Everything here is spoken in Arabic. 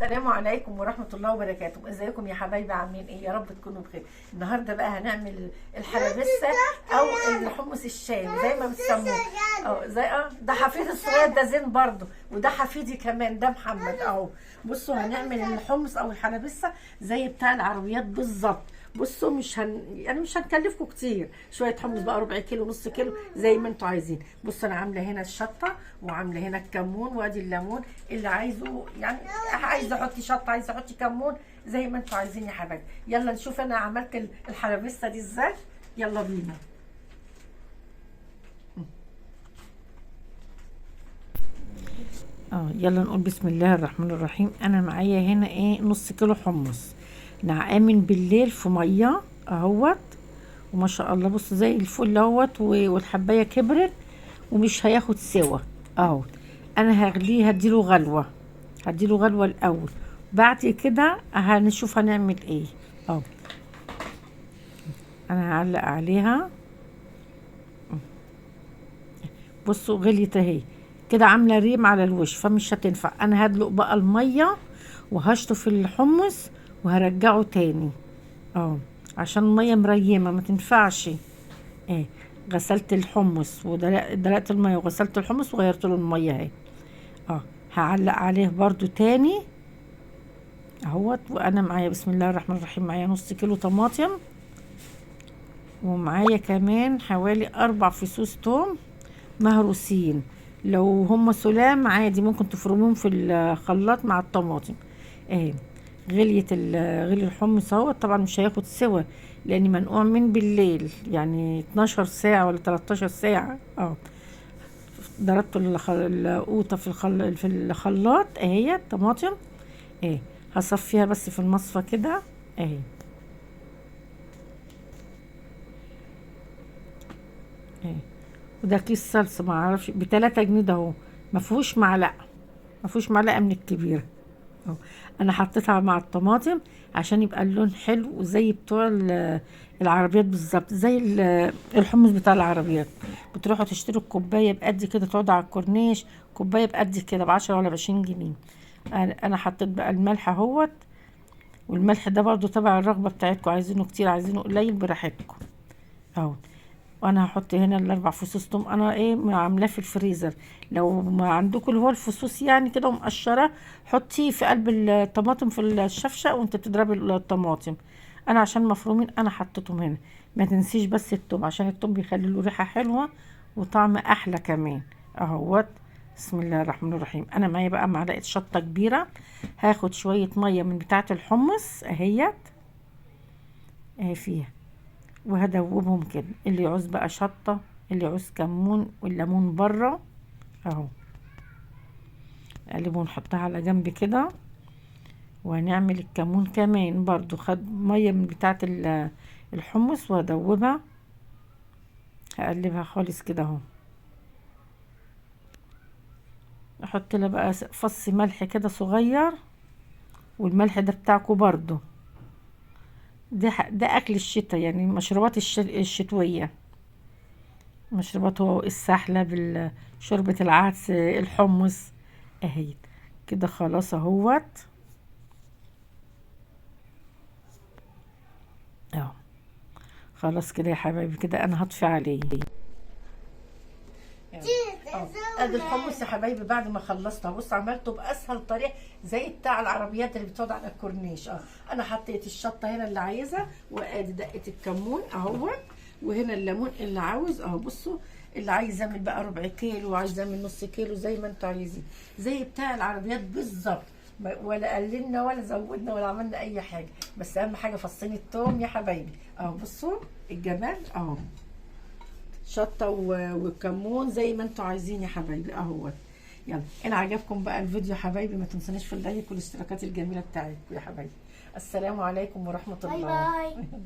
السلام عليكم ورحمة الله وبركاته. ازيكم يا حبايبي، عاملين ايه؟ يا رب تكونوا بخير. النهارده بقى هنعمل الحلبسة او الحمص الشام زي ما بتسموه. ده حفيدي الصغير، ده زين برضه، وده حفيدي كمان، ده محمد اهو. بصوا هنعمل الحمص او الحلبسة زي بتاع العربيات بالظبط. بصوا مش هنكلفكم كتير، شويه حمص بقى ربع كيلو نص كيلو زي ما انتوا عايزين. بصوا انا عامله هنا الشطه وعامله هنا الكمون وادي الليمون، اللي عايزه يعني عايزه احطي شطه عايزه احطي كمون زي ما انتوا عايزين يا حبايبي. يلا نشوف انا عملت الحلبسه دي ازاي. يلا بينا. يلا نقول بسم الله الرحمن الرحيم. انا معايا هنا ايه نص كيلو حمص نعامل بالليل في ميه اهوت، وما شاء الله بص زي الفل اهوت، والحبايه كبرت ومش هياخد سوا اهو. انا هديله غلوه الاول، بعد كده هنشوف هنعمل ايه اهو. انا هعلق عليها بصوا غليت اهي كده، عامله ريم على الوش فمش هتنفع. انا هدلق بقى الميه وهشطف الحمص وهرجعه تاني اهو، عشان الميه مريمه ما تنفعش. ايه غسلت الحمص ودلقت الميه وغسلت الحمص وغيرت له الميه اهي. هعلق عليه برضو تاني اهوت. وانا معايا بسم الله الرحمن الرحيم معايا نص كيلو طماطم، ومعايا كمان حوالي 4 فصوص توم مهروسين. لو هم سلام عادي ممكن تفرموهم في الخلاط مع الطماطم اهي. غلي الحمص اهو. طبعا مش هياخد سوا لاني منقوع من بالليل، يعني 12 ساعة ولا 13 ساعة ضربت القوطة في الخلاط اهي الطماطم اهي. هصفيها بس في المصفى كده اهي. وده كيس صلصة معرفش ب3 جنيه ده اهو، مفيهوش معلقة من الكبيرة اهو. انا حطيتها مع الطماطم عشان يبقى اللون حلو وزي بتوع العربيات بالظبط، زي الحمص بتاع العربيات. بتروحوا تشتروا الكوبايه بقد كده، تقعدوا على الكورنيش كوبايه بقد كده ب10 ولا ب20 جنيه. انا حطيت بقى الملح اهوت، والملح ده برضو تبع الرغبه بتاعتكم، عايزينه كتير عايزينه قليل براحتكم اهو. وانا هحط هنا ال4 فصوص توم، انا عاملاه في الفريزر. لو ما عندكم اللي هو الفصوص يعني كده ومقشره، حطيه في قلب الطماطم في الشفشه وانت بتضربي الطماطم. انا عشان مفرومين انا حطيتهم هنا. ما تنسيش بس التوم، عشان التوم بيخلي له ريحه حلوه وطعم احلى كمان اهوت. بسم الله الرحمن الرحيم. انا معايا بقى معلقه شطه كبيره، هاخد شويه ميه من بتاعه الحمص اهي فيها، وهدوبهم كده. اللي يعوز بقى شطة، اللي يعوز كمون، والليمون بره اهو. اقلبه ونحطها على جنب كده. وهنعمل الكمون كمان برضو، خد مية من بتاعة الحمص وهدوبها. هقلبها خالص كده اهو. احط لها بقى فص ملح كده صغير، والملح ده بتاعكم برضو. ده اكل الشتاء، يعني مشروبات الشتوية، مشروبات هو السحلب، شوربة العدس، الحمص اهي كده. خلاص اهوت اهو. خلاص كده يا حبايبي، كده انا هطفي عليه. ادي الحمص يا حبايبي بعد ما خلصتها. بص عملته باسهل طريقه زي بتاع العربيات اللي بتقعد على الكورنيش. انا حطيت الشطه هنا اللي عايزها، وادي دقه الكمون اهو، وهنا الليمون اللي عاوز اهو. بصوا اللي عايز يعمل بقى ربع كيلو وعايز يعمل نص كيلو زي ما انتوا عايزين، زي بتاع العربيات بالظبط. ولا قللنا ولا زودنا ولا عملنا اي حاجه، بس اهم حاجه فصين التوم يا حبايبي اهو. بصوا الجمال اهو، شطه وكمون زي ما انتوا عايزين يا حبايبي اهو. يلا ان عجبكم بقى الفيديو يا حبايبي ما تنسوناش في اللايك والاشتراكات الجميله بتاعتكم يا حبايبي. السلام عليكم ورحمه الله. باي باي.